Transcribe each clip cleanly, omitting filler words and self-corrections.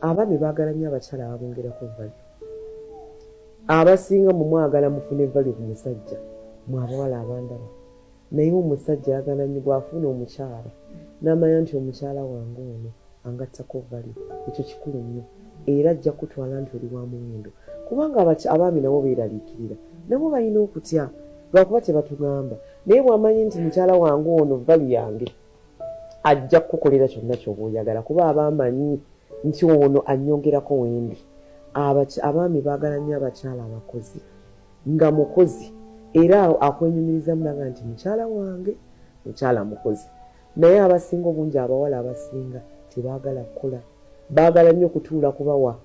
abaami baagala nnyo abakyala ababongerako value. Abasinga mu mwagala mufune value ku musajja mwe abawala abandala. Naye omusajja ayagala nnyo bw'afuna omukyala n'amanya nti omukyala wange ono angattako value. Ekyo kikulu nnyo era ajja kutwala nti oli wa muwendo. Kubanga abaami nabo beeraliikirira, nabo balina okutya lwakuba tebatugamba. Naye bw'amanyi nti mukyala wange ono value yange ajja kukukolera kyonna ky'oba oyagala kuba abamanyi nti ono annyongerako wendi. Abaami baagala nnyo abakyala abakozi nga mukozi era akwenyumiriza mulaga nti mukyala wange mukyala mukozi. Naye abasinga obungi abawala abasinga tebaagala kukola, baagala nnyo kutuula kubawa.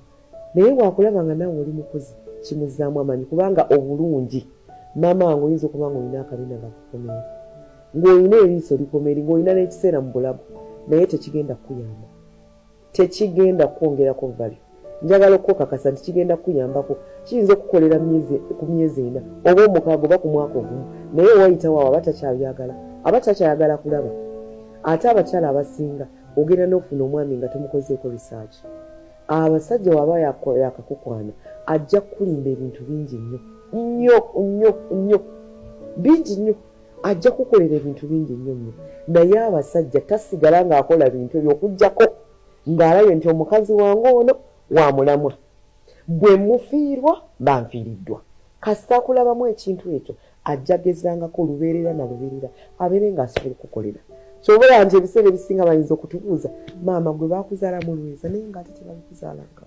Naye bwakulaba nga nawe oli mukozi kimuzzaamu amanyi kubanga obulungi maama wange oyinza okuba nga olina akabina gakukomera, ng'olina eriiso likomeri, ng'olina n'ekiseera mu bulago, naye tekigenda kukuyamba, tekigenda kukwongerako value. Njagala okukakasa nti kigenda kukuyambako. Kiyinza okukolera ku myezi 4 oba 6 oba ku mwaka ogumu, naye wayitawo awo abatakyayagala kulaba. Ate abakyala abasinga ogenda n'okufuna omwami nga tomukozeeko research. Abasajja waba yakakukwana ajja kukulimba ebintu bingi nnyo bingi nnyo, ajja kukolera ebintu bingi nnyo. Naye abasajja tasigala ng'akola bintu ebyo okuggyako ng'alabye nti omukazi wange ono wa mulamwa, bwe mufiirwa banfiiriddwa. Kasita akulabamu ekintu ekyo ajja gezangako lubeerera na lubeerera abeere ng'asobola okukolera. Kyobola nti ebiseera ebisinga bayinza okutubuuza maama gwe baakuzaala mu Lweza naye ng'ate tebabikuzaalanga.